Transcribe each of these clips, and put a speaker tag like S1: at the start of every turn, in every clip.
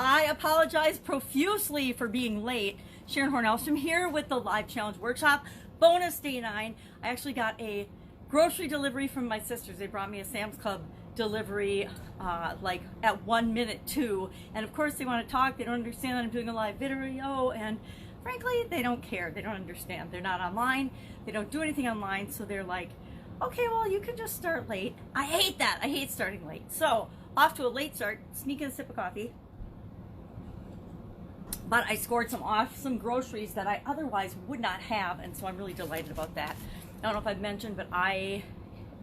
S1: I apologize profusely for being late. Sharon Horne-Ellstrom here with the Live Challenge Workshop. Bonus day 9. I actually got a grocery delivery from my sisters. They brought me a Sam's Club delivery like at 1 minute too. And of course they want to talk. They don't understand that I'm doing a live video, and frankly, they don't care. They don't understand. They're not online. They don't do anything online. So they're like, okay, well, you can just start late. I hate that. I hate starting late. So off to a late start, sneaking a sip of coffee. But I scored some awesome groceries that I otherwise would not have, and so I'm really delighted about that. I don't know if I've mentioned, but I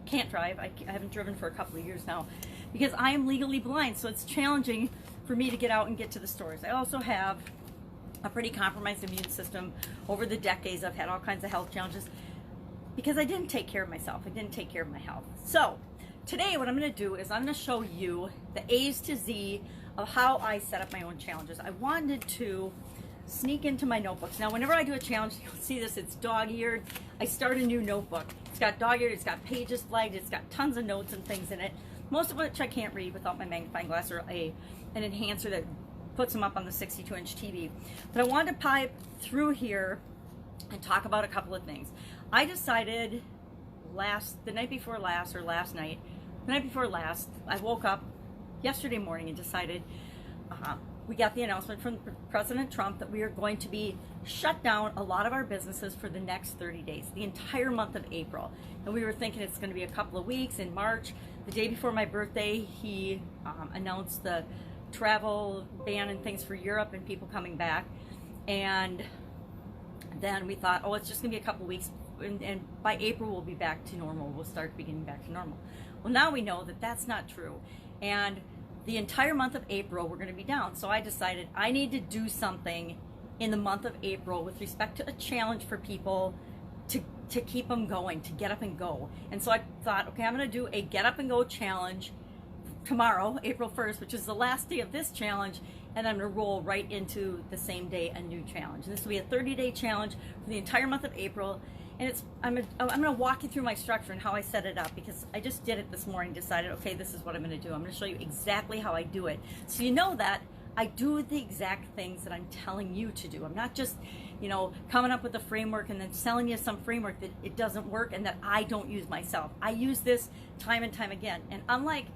S1: can't drive. I haven't driven for a couple of years now because I am legally blind, so it's challenging for me to get out and get to the stores. I also have a pretty compromised immune system. Over the decades, I've had all kinds of health challenges because I didn't take care of myself. I didn't take care of my health. So today what I'm going to do is I'm going to show you the A's to Z of how I set up my own challenges. I wanted to sneak into my notebooks. Now, whenever I do a challenge, you'll see this, it's dog-eared. I start a new notebook. It's got dog-eared, it's got pages flagged, it's got tons of notes and things in it, most of which I can't read without my magnifying glass or an enhancer that puts them up on the 62-inch TV. But I wanted to pipe through here and talk about a couple of things. I decided the night before last, I woke up yesterday morning and decided we got the announcement from President Trump that we are going to be shut down a lot of our businesses for the next 30 days, the entire month of April. And we were thinking it's going to be a couple of weeks in March. The day before my birthday, he announced the travel ban and things for Europe and people coming back. And then we thought, oh, it's just going to be a couple of weeks. And by April, we'll be back to normal. We'll start beginning back to normal. Well, now we know that that's not true. And the entire month of April, we're going to be down. So I decided I need to do something in the month of April with respect to a challenge for people to keep them going, to get up and go. And so I thought, okay, I'm going to do a get up and go challenge tomorrow, April 1st, which is the last day of this challenge. And I'm going to roll right into the same day a new challenge. And this will be a 30-day challenge for the entire month of April. And I'm going to walk you through my structure and how I set it up, because I just did it this morning, decided, okay, this is what I'm going to do. I'm going to show you exactly how I do it. So you know that I do the exact things that I'm telling you to do. I'm not just, coming up with a framework and then selling you some framework that it doesn't work and that I don't use myself. I use this time and time again. And unlike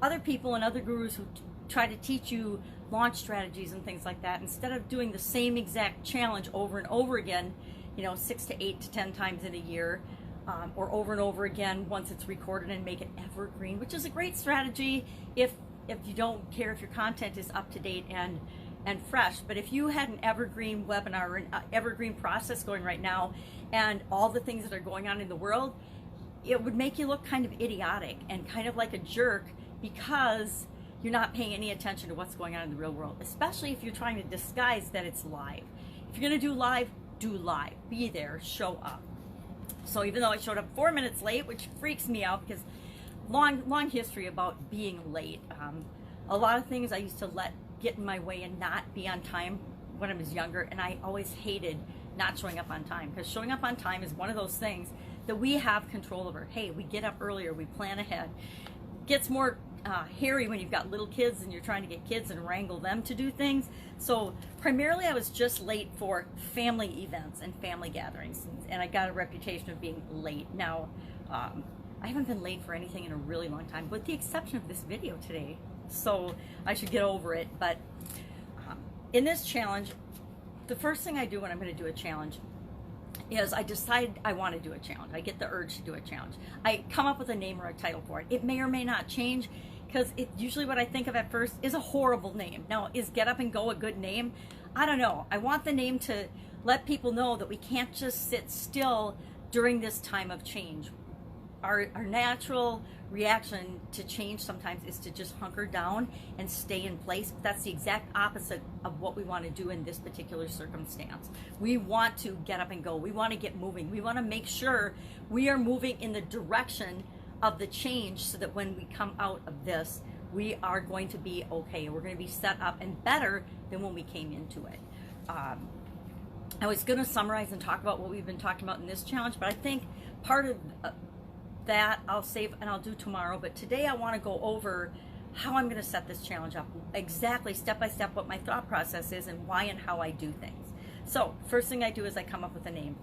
S1: other people and other gurus who try to teach you launch strategies and things like that, instead of doing the same exact challenge over and over again, 6 to 8 to 10 times in a year, or over and over again once it's recorded, and make it evergreen, which is a great strategy if you don't care if your content is up to date and fresh. But if you had an evergreen webinar or an evergreen process going right now, and all the things that are going on in the world, it would make you look kind of idiotic and kind of like a jerk, because you're not paying any attention to what's going on in the real world, especially if you're trying to disguise that it's live. If you're going to do live, be there, show up. So even though I showed up 4 minutes late, which freaks me out because long history about being late. A lot of things I used to let get in my way and not be on time when I was younger, and I always hated not showing up on time, because showing up on time is one of those things that we have control over. Hey, we get up earlier, we plan ahead. Gets more hairy when you've got little kids and you're trying to get kids and wrangle them to do things. So primarily I was just late for family events and family gatherings, and I got a reputation of being late. Now, I haven't been late for anything in a really long time, with the exception of this video today. So I should get over it. But in this challenge, the first thing I do when I'm going to do a challenge is I decide I want to do a challenge. I get the urge to do a challenge. I come up with a name or a title for it. It may or may not change, because usually what I think of at first is a horrible name. Now, is Get Up and Go a good name? I don't know. I want the name to let people know that we can't just sit still during this time of change. Our natural reaction to change sometimes is to just hunker down and stay in place. But that's the exact opposite of what we want to do in this particular circumstance. We want to get up and go. We want to get moving. We want to make sure we are moving in the direction of the change, so that when we come out of this, we are going to be okay. We're going to be set up and better than when we came into it. I was going to summarize and talk about what we've been talking about in this challenge, but I think part of that I'll save and I'll do tomorrow. But today I want to go over how I'm going to set this challenge up, exactly step by step what my thought process is and why and how I do things. So first thing I do is I come up with a name,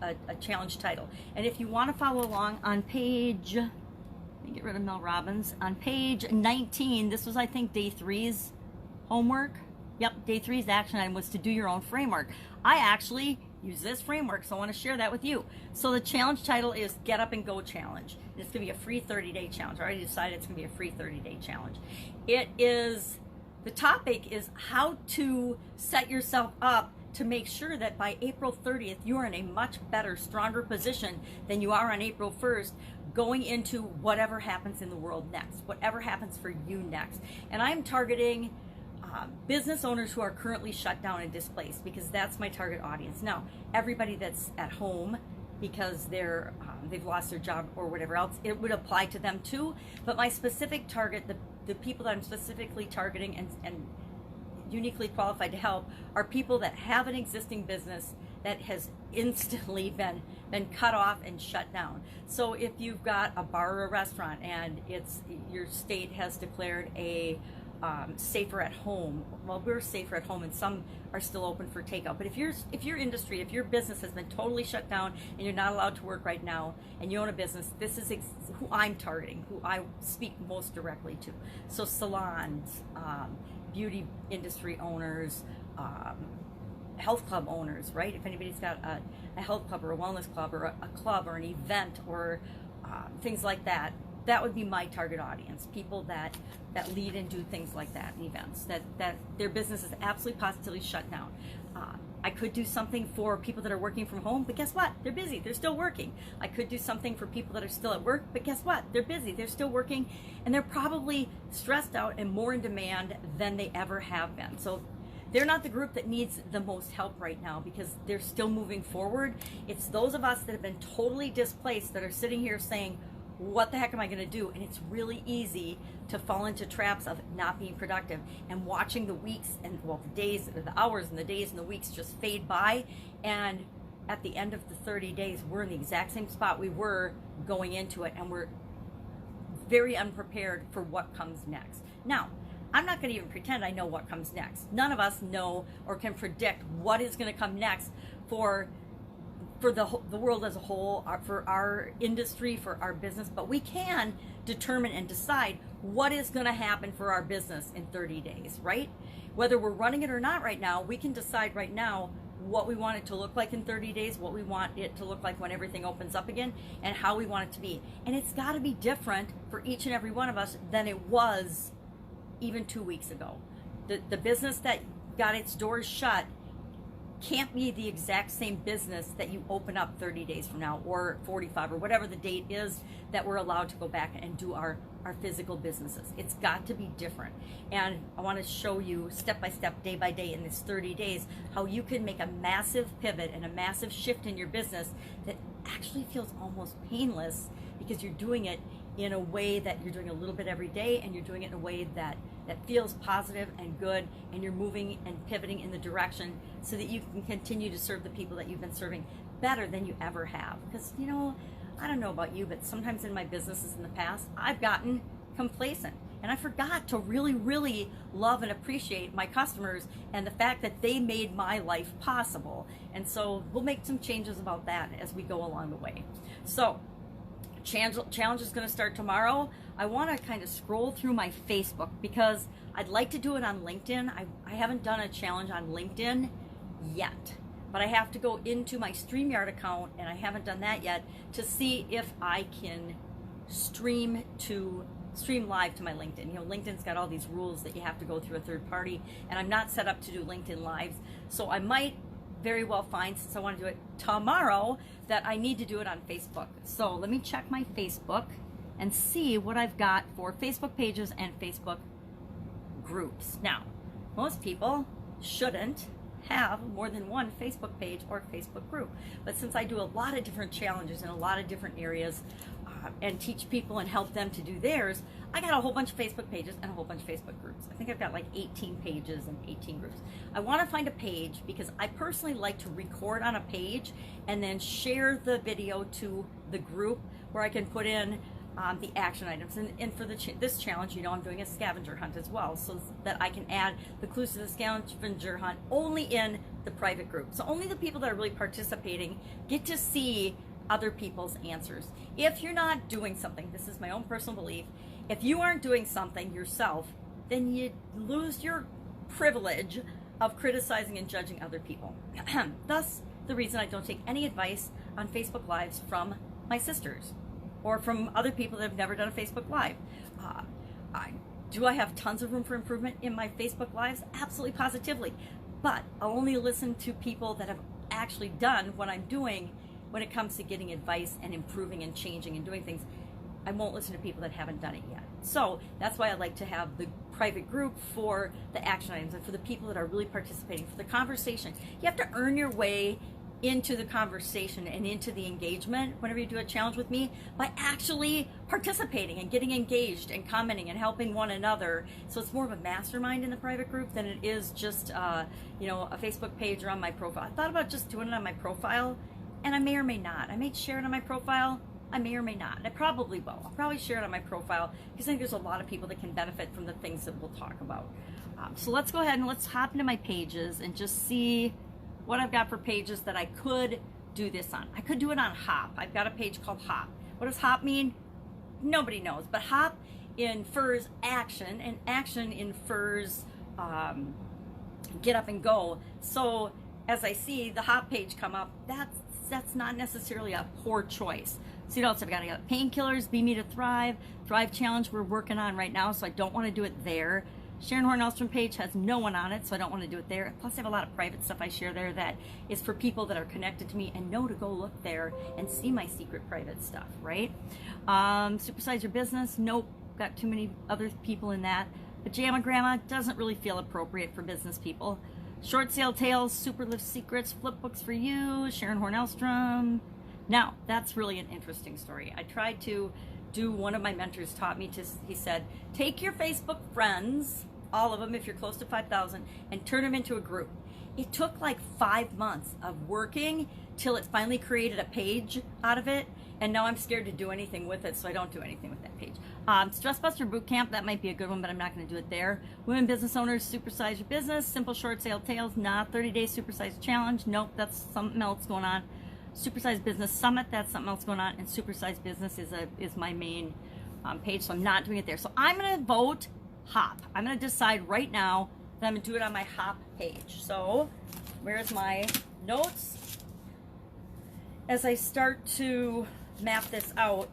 S1: a challenge title. And if you want to follow along on page, let me get rid of Mel Robbins, on page 19, this was I think day 3's homework. Yep, day 3's action item was to do your own framework. I actually use this framework, so I want to share that with you. So the challenge title is Get Up and Go Challenge. It's going to be a free 30-day challenge. I already decided it's going to be a free 30-day challenge. The topic is how to set yourself up to make sure that by April 30th, you are in a much better, stronger position than you are on April 1st, going into whatever happens in the world next, whatever happens for you next. And I'm targeting business owners who are currently shut down and displaced, because that's my target audience. Now, everybody that's at home because they've lost their job or whatever else, it would apply to them too. But my specific target, the people that I'm specifically targeting and uniquely qualified to help, are people that have an existing business that has instantly been cut off and shut down. So if you've got a bar or a restaurant and your state has declared a safer at home. Well, we're safer at home, and some are still open for takeout. But if your industry, if your business has been totally shut down and you're not allowed to work right now, and you own a business, this is who I'm targeting, who I speak most directly to. So salons, beauty industry owners, health club owners, right? If anybody's got a health club or a wellness club or a club or an event or things like that, that would be my target audience. People that lead and do things like that in events, that their business is absolutely positively shut down. I could do something for people that are working from home, but guess what? They're busy. They're still working. I could do something for people that are still at work, but guess what? They're busy. They're still working, and they're probably stressed out and more in demand than they ever have been. So they're not the group that needs the most help right now, because they're still moving forward. It's those of us that have been totally displaced that are sitting here saying, what the heck am I going to do? And it's really easy to fall into traps of not being productive and watching the weeks and, well, the days, the hours and the days and the weeks just fade by. And at the end of the 30 days, we're in the exact same spot we were going into it, and we're very unprepared for what comes next. Now, I'm not going to even pretend I know what comes next. None of us know or can predict what is going to come next for the world as a whole, for our industry, for our business, but we can determine and decide what is going to happen for our business in 30 days, right? Whether we're running it or not right now, we can decide right now what we want it to look like in 30 days, what we want it to look like when everything opens up again, and how we want it to be. And it's got to be different for each and every one of us than it was even 2 weeks ago. The business that got its doors shut can't be the exact same business that you open up 30 days from now or 45 or whatever the date is that we're allowed to go back and do our physical businesses. It's got to be different. And I want to show you step by step, day by day in this 30 days, how you can make a massive pivot and a massive shift in your business that actually feels almost painless, because you're doing it in a way that you're doing a little bit every day, and you're doing it in a way that feels positive and good, and you're moving and pivoting in the direction so that you can continue to serve the people that you've been serving better than you ever have. Because, you know, I don't know about you, but sometimes in my businesses in the past, I've gotten complacent, and I forgot to really, really love and appreciate my customers and the fact that they made my life possible. And so we'll make some changes about that as we go along the way. So challenge is going to start tomorrow. I want to kind of scroll through my Facebook, because I'd like to do it on LinkedIn. I haven't done a challenge on LinkedIn yet, but I have to go into my StreamYard account, and I haven't done that yet, to see if I can stream live to my LinkedIn. You know, LinkedIn's got all these rules that you have to go through a third party, and I'm not set up to do LinkedIn Lives, so I might very well find, since I want to do it tomorrow, that I need to do it on Facebook. So let me check my Facebook and see what I've got for Facebook pages and Facebook groups. Now, most people shouldn't have more than one Facebook page or Facebook group, but since I do a lot of different challenges in a lot of different areas and teach people and help them to do theirs, I got a whole bunch of Facebook pages and a whole bunch of Facebook groups. I think I've got like 18 pages and 18 groups. I want to find a page, because I personally like to record on a page and then share the video to the group, where I can put in the action items. And for this challenge, you know, I'm doing a scavenger hunt as well, so that I can add the clues to the scavenger hunt only in the private group. So only the people that are really participating get to see other people's answers. If you're not doing something, this is my own personal belief, if you aren't doing something yourself, then you lose your privilege of criticizing and judging other people. Thus, the reason I don't take any advice on Facebook Lives from my sisters or from other people that have never done a Facebook Live. Do I have tons of room for improvement in my Facebook Lives? Absolutely, positively. But I'll only listen to people that have actually done what I'm doing when it comes to getting advice and improving and changing and doing things. I won't listen to people that haven't done it yet. So that's why I like to have the private group for the action items and for the people that are really participating, for the conversation. You have to earn your way into the conversation and into the engagement whenever you do a challenge with me by actually participating and getting engaged and commenting and helping one another. So it's more of a mastermind in the private group than it is just you know, a Facebook page or on my profile. I thought about just doing it on my profile, and I may or may not. I may share it on my profile. I may or may not. And I probably will. I'll probably share it on my profile because I think there's a lot of people that can benefit from the things that we'll talk about. So let's go ahead and let's hop into my pages and just see what I've got for pages that I could do this on. I could do it on Hop. I've got a page called Hop. What does Hop mean? Nobody knows. But Hop infers action, and action infers get up and go. So as I see the Hop page come up, that's not necessarily a poor choice. So you know, I've got painkillers, Be Me to Thrive, Thrive Challenge we're working on right now, so I don't want to do it there. Sharon Horne-Ellstrom page has no one on it, so I don't want to do it there. Plus I have a lot of private stuff I share there that is for people that are connected to me and know to go look there and see my secret private stuff, right? Supersize Your Business, nope, got too many other people in that. Pajama Grandma doesn't really feel appropriate for business people. Short Sale Tales, Super Lift Secrets, Flip Books for You, Sharon Horne-Ellstrom. Now, that's really an interesting story. I tried to do, one of my mentors taught me to, he said, take your Facebook friends, all of them if you're close to 5,000, and turn them into a group. It took like 5 months of working till it finally created a page out of it, and now I'm scared to do anything with it, so I don't do anything with that page. Stress Buster Bootcamp, that might be a good one, but I'm not going to do it there. Women Business Owners, Supersize Your Business, Simple Short Sale Tales, not 30-Day Supersize Challenge, nope, that's something else going on. Supersize Business Summit, that's something else going on, and Supersize Business is my main page, so I'm not doing it there. So I'm going to vote Hop. I'm going to decide right now that I'm going to do it on my Hop page. So where's my notes? As I start to map this out,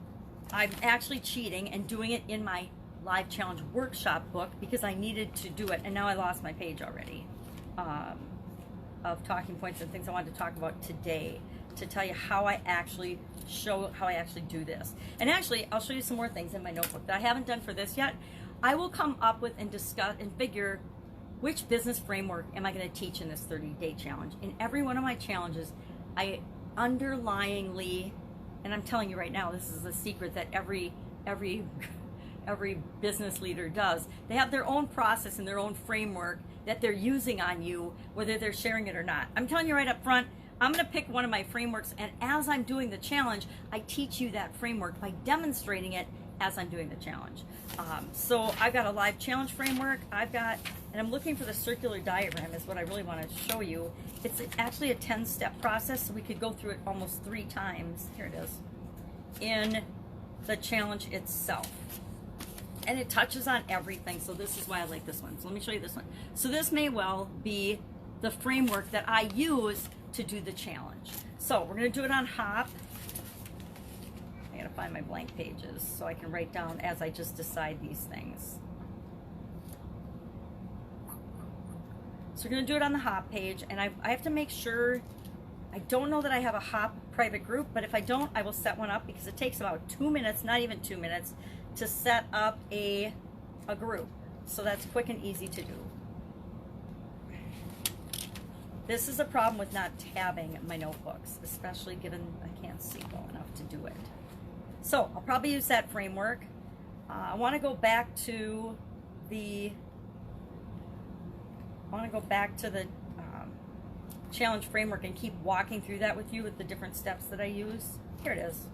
S1: I'm actually cheating and doing it in my live challenge workshop book because I needed to do it, and now I lost my page already of talking points and things I wanted to talk about today, to tell you how I actually do this. And actually, I'll show you some more things in my notebook that I haven't done for this yet. I will come up with and discuss and figure which business framework am I going to teach in this 30-day challenge. In every one of my challenges, I underlyingly, and I'm telling you right now, this is a secret that every business leader does. They have their own process and their own framework that they're using on you, whether they're sharing it or not. I'm telling you right up front, I'm going to pick one of my frameworks, and as I'm doing the challenge, I teach you that framework by demonstrating it as I'm doing the challenge. So I've got a live challenge framework. And I'm looking for the circular diagram is what I really want to show you. It's actually a 10-step process, so we could go through it almost 3 times. Here it is. In the challenge itself. And it touches on everything, so this is why I like this one. So let me show you this one. So this may well be the framework that I use to do the challenge. So we're going to do it on Hop. I gotta find my blank pages so I can write down as I just decide these things. So we're going to do it on the Hop page, and I have to make sure, I don't know that I have a Hop private group, but if I don't, I will set one up because it takes about 2 minutes, not even 2 minutes, to set up a group. So that's quick and easy to do. This is a problem with not tabbing my notebooks, especially given I can't see well enough to do it. So I'll probably use that framework. I want to go back to the challenge framework and keep walking through that with you with the different steps that I use. Here it is.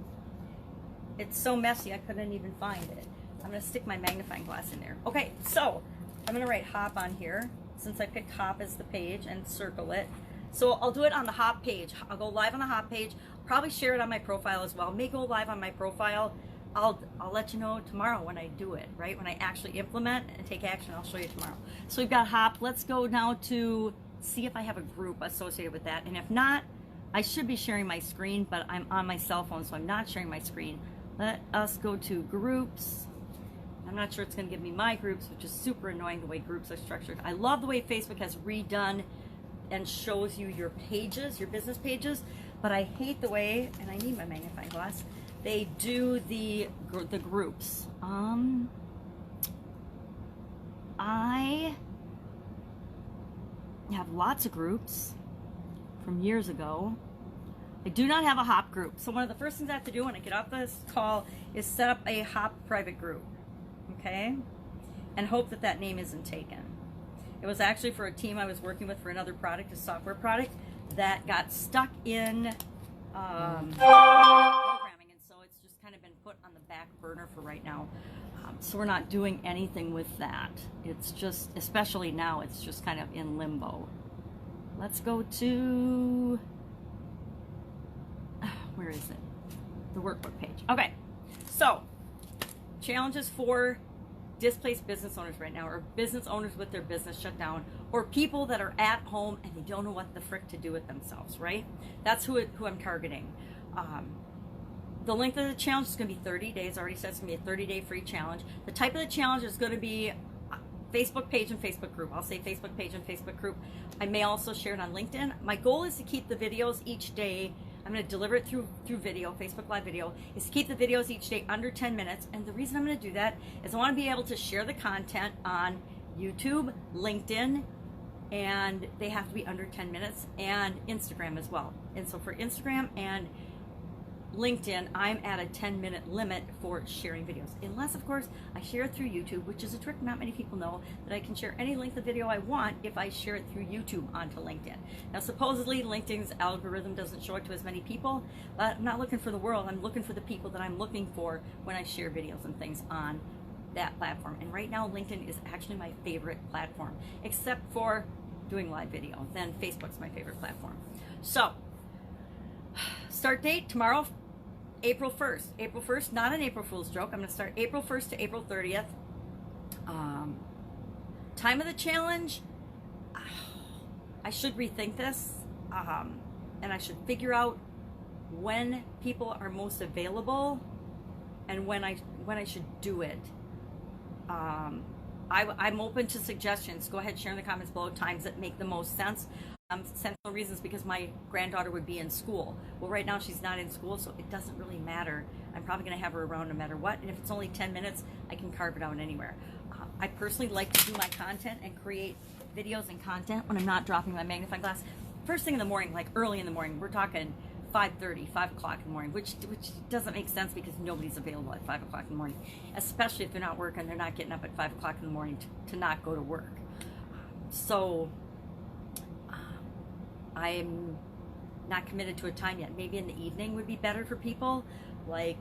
S1: it's so messy I couldn't even find it. I'm gonna stick my magnifying glass in there. Okay, so I'm gonna write hop on here since I picked hop as the page and circle it. So I'll do it on the hop page. I'll go live on the hop page. Probably share it on my profile as well. May go live on my profile. I'll let you know tomorrow when I do it, right? When I actually implement and take action, I'll show you tomorrow. So we've got hop. Let's go now to see if I have a group associated with that. And if not, I should be sharing my screen, but I'm on my cell phone, so I'm not sharing my screen. Let us go to groups. I'm not sure it's going to give me my groups, which is super annoying the way groups are structured. I love the way Facebook has redone and shows you your pages, your business pages, but I hate the way, and I need my magnifying glass, they do the groups. I have lots of groups from years ago. I do not have a hop group. So one of the first things I have to do when I get off this call is set up a hop private group, okay? And hope that that name isn't taken. It was actually for a team I was working with for another product, a software product, that got stuck in programming, and so it's just kind of been put on the back burner for right now. So we're not doing anything with that. It's just, especially now, it's just kind of in limbo. Let's go to, where is it? The workbook page. Okay, so challenges for displaced business owners right now, or business owners with their business shut down, or people that are at home and they don't know what the frick to do with themselves, right? That's who I'm targeting. The length of the challenge is going to be 30 days. I already said it's going to be a 30-day free challenge. The type of the challenge is going to be Facebook page and Facebook group. I'll say Facebook page and Facebook group. I may also share it on LinkedIn. My goal is to keep the videos each day. I'm going to deliver it through video, Facebook Live video, is to keep the videos each day under 10 minutes. And the reason I'm going to do that is I want to be able to share the content on YouTube, LinkedIn, and they have to be under 10 minutes, and Instagram as well. And so for Instagram and LinkedIn, I'm at a 10-minute limit for sharing videos. Unless, of course, I share it through YouTube, which is a trick not many people know, that I can share any length of video I want if I share it through YouTube onto LinkedIn. Now, supposedly, LinkedIn's algorithm doesn't show it to as many people, but I'm not looking for the world. I'm looking for the people that I'm looking for when I share videos and things on that platform. And right now, LinkedIn is actually my favorite platform, except for doing live video. Then Facebook's my favorite platform. So, start date tomorrow, April 1st. April 1st, not an April Fool's joke. I'm going to start April 1st to April 30th. Time of the challenge, I should rethink this, and I should figure out when people are most available and when I should do it. I'm open to suggestions. Go ahead, share in the comments below times that make the most sense. Sensible reasons, because my granddaughter would be in school. Well, right now she's not in school, so it doesn't really matter. I'm probably going to have her around no matter what, and if it's only 10 minutes, I can carve it out anywhere. I personally like to do my content and create videos and content when I'm not dropping my magnifying glass. First thing in the morning, like early in the morning, we're talking 5:30, 5 o'clock in the morning, which doesn't make sense because nobody's available at 5 o'clock in the morning, especially if they're not working, they're not getting up at 5 o'clock in the morning to not go to work. So I'm not committed to a time yet. Maybe in the evening would be better for people, like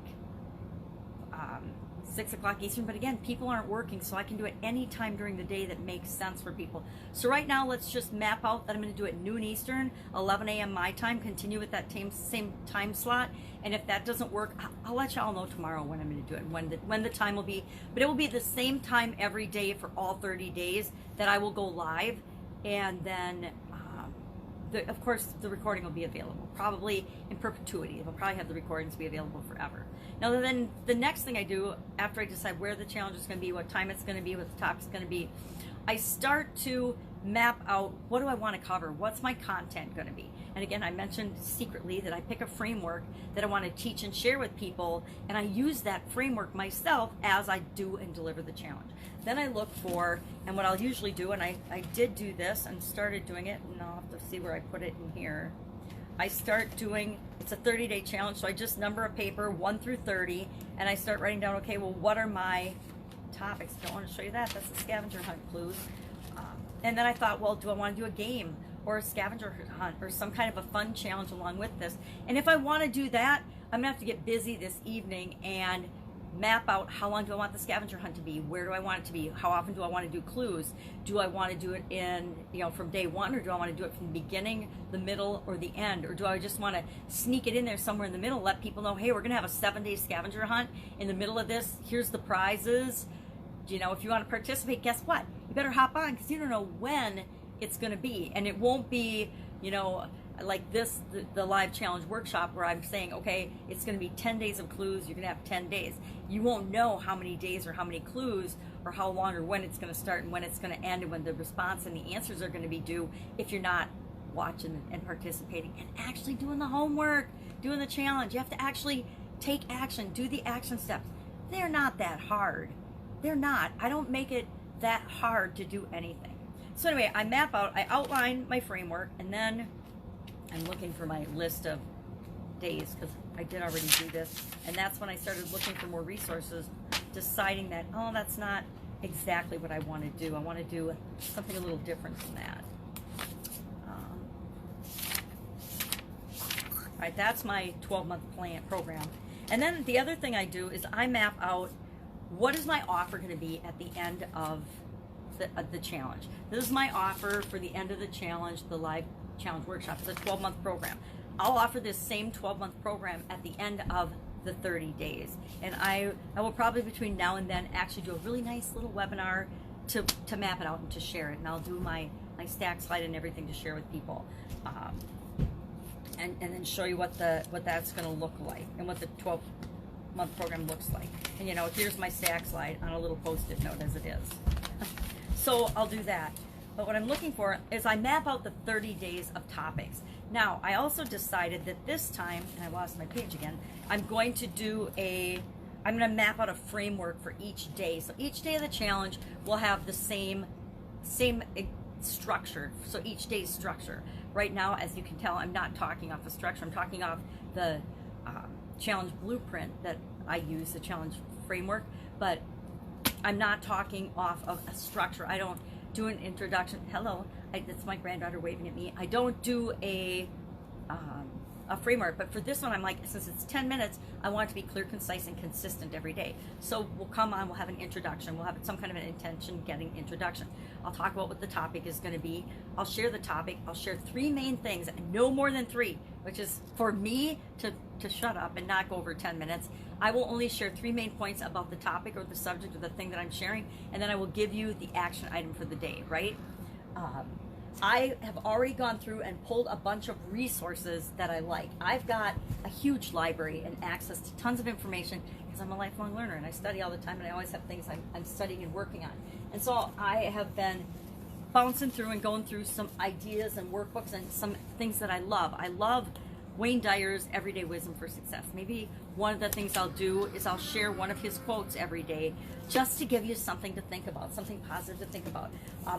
S1: 6 o'clock Eastern. But again, people aren't working, so I can do it any time during the day that makes sense for people. So right now, let's just map out that I'm going to do it noon Eastern, 11 a.m. my time, continue with that same time slot. And if that doesn't work, I'll let y'all know tomorrow when I'm going to do it, when the time will be. But it will be the same time every day for all 30 days that I will go live. And then of course, the recording will be available, probably in perpetuity. They'll probably have the recordings be available forever. Now, then the next thing I do after I decide where the challenge is going to be, what time it's going to be, what the topic's going to be, I start to map out what do I want to cover, what's my content going to be. And again, I mentioned secretly that I pick a framework that I want to teach and share with people, and I use that framework myself as I do and deliver the challenge. Then I look for, and what I'll usually do, and I did do this and started doing it, and I'll have to see where I put it in here. I start doing, it's a 30-day challenge, so I just number a paper 1 through 30, and I start writing down, okay, well, what are my topics? Don't want to show you that. That's the scavenger hunt clues. And then I thought, well, do I want to do a game? or a scavenger hunt or some kind of a fun challenge along with this. And if I want to do that, I'm gonna have to get busy this evening and map out how long do I want the scavenger hunt to be, where do I want it to be, how often do I want to do clues, do I want to do it in, from day one, or do I want to do it from the beginning, the middle, or the end, or do I just want to sneak it in there somewhere in the middle, let people know, hey, we're gonna have a 7-day scavenger hunt in the middle of this, here's the prizes, if you want to participate, guess what, you better hop on, because you don't know when it's going to be. And it won't be like this, the live challenge workshop where I'm saying, okay, it's going to be 10 days of clues, you're going to have 10 days. You won't know how many days or how many clues or how long or when it's going to start and when it's going to end and when the response and the answers are going to be due if you're not watching and participating and actually doing the homework, doing the challenge. You have to actually take action, do the action steps. They're not that hard. They're not. I don't make it that hard to do anything. So anyway, I outline my framework, and then I'm looking for my list of days, because I did already do this, and that's when I started looking for more resources, deciding that, oh, that's not exactly what I want to do. I want to do something a little different than that. All right, that's my 12-month program. And then the other thing I do is I map out what is my offer going to be at the end of the challenge. This is my offer for the end of the challenge, the live challenge workshop. It's a 12-month program. I'll offer this same 12-month program at the end of the 30 days. And I will probably between now and then actually do a really nice little webinar to map it out and to share it. And I'll do my stack slide and everything to share with people. And then show you what that's going to look like and what the 12-month program looks like. And here's my stack slide on a little post-it note as it is. So I'll do that. But what I'm looking for is I map out the 30 days of topics. Now, I also decided that this time, and I lost my page again, I'm going to map out a framework for each day. So each day of the challenge will have the same structure. So each day's structure. Right now, as you can tell, I'm not talking off a structure. I'm talking off the challenge blueprint that I use, the challenge framework, but I'm not talking off of a structure. I don't do an introduction. Hello, that's my granddaughter waving at me. I don't do a framework, but for this one, I'm like, since it's 10 minutes, I want it to be clear, concise, and consistent every day. So we'll have an introduction. We'll have some kind of an intention-getting introduction. I'll talk about what the topic is going to be. I'll share the topic. I'll share 3 main things, no more than 3, which is for me to shut up and not go over 10 minutes. I will only share 3 main points about the topic or the subject or the thing that I'm sharing, and then I will give you the action item for the day, right? I have already gone through and pulled a bunch of resources that I like. I've got a huge library and access to tons of information because I'm a lifelong learner and I study all the time and I always have things I'm studying and working on. And so I have been bouncing through and going through some ideas and workbooks and some things that I love. I love Wayne Dyer's Everyday Wisdom for Success. Maybe one of the things I'll do is I'll share one of his quotes every day just to give you something to think about, something positive to think about.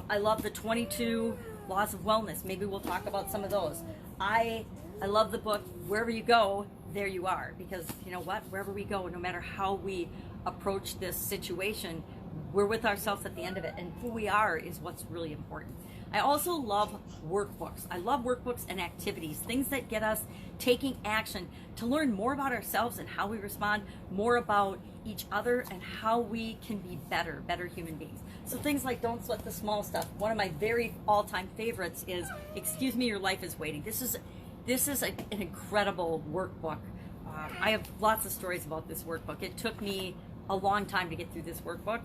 S1: I love the 22 Laws of Wellness. Maybe we'll talk about some of those. I love the book, Wherever You Go, There You Are, because you know what? Wherever we go, no matter how we approach this situation, we're with ourselves at the end of it, and who we are is what's really important. I also love workbooks. I love workbooks and activities, things that get us taking action to learn more about ourselves and how we respond, more about each other and how we can be better human beings. So things like Don't Sweat the Small Stuff. One of my very all-time favorites is Excuse Me, Your Life is Waiting. This is an incredible workbook. I have lots of stories about this workbook. It took me a long time to get through this workbook,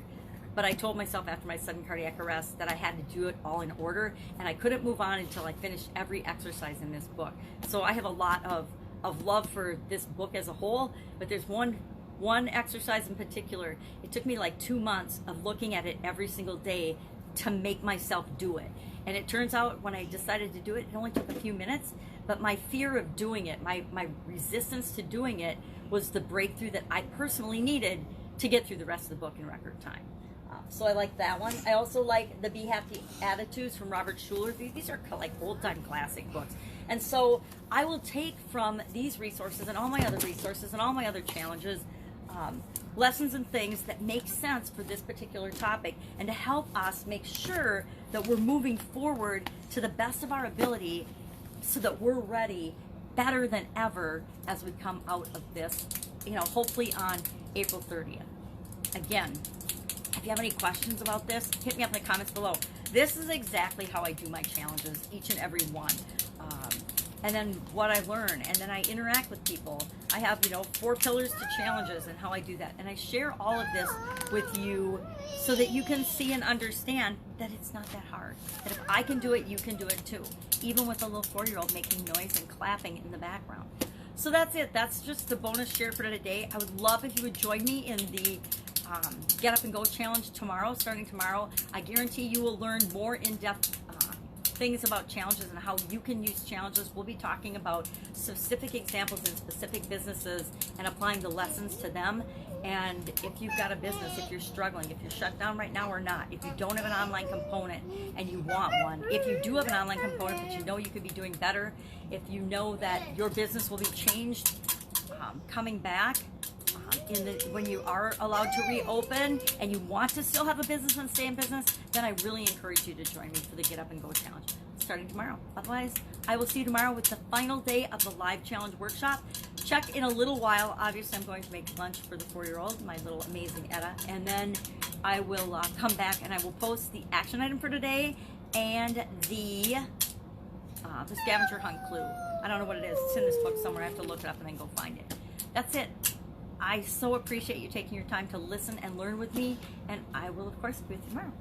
S1: but I told myself after my sudden cardiac arrest that I had to do it all in order, and I couldn't move on until I finished every exercise in this book. So I have a lot of love for this book as a whole, but there's one exercise in particular. It took me like 2 months of looking at it every single day to make myself do it. And it turns out when I decided to do it, it only took a few minutes, but my fear of doing it, my resistance to doing it was the breakthrough that I personally needed to get through the rest of the book in record time. So I like that one. I also like the Be Happy Attitudes from Robert Schuller. These are like old-time classic books. And so I will take from these resources and all my other resources and all my other challenges lessons and things that make sense for this particular topic, and to help us make sure that we're moving forward to the best of our ability so that we're ready better than ever as we come out of this, hopefully on April 30th. Again, if you have any questions about this, hit me up in the comments below. This is exactly how I do my challenges, each and every one. And then what I learn, and then I interact with people. I have, 4 pillars to challenges and how I do that. And I share all of this with you so that you can see and understand that it's not that hard. That if I can do it, you can do it too. Even with a little 4-year-old making noise and clapping in the background. So that's it. That's just the bonus share for today. I would love if you would join me in the Get Up and Go challenge tomorrow, starting tomorrow. I guarantee you will learn more in-depth things about challenges and how you can use challenges. We'll be talking about specific examples in specific businesses and applying the lessons to them. And if you've got a business, if you're struggling, if you're shut down right now or not, if you don't have an online component and you want one, if you do have an online component but you know you could be doing better, if you know that your business will be changed coming back, when you are allowed to reopen and you want to still have a business and stay in business, then I really encourage you to join me for the Get Up and Go challenge starting tomorrow. Otherwise, I will see you tomorrow with the final day of the live challenge workshop. Check in a little while. Obviously, I'm going to make lunch for the 4-year-old, my little amazing Etta, and then I will come back and I will post the action item for today and the scavenger hunt clue. I don't know what it is. It's in this book somewhere. I have to look it up and then go find it. That's it. I so appreciate you taking your time to listen and learn with me, and I will, of course, be with you tomorrow.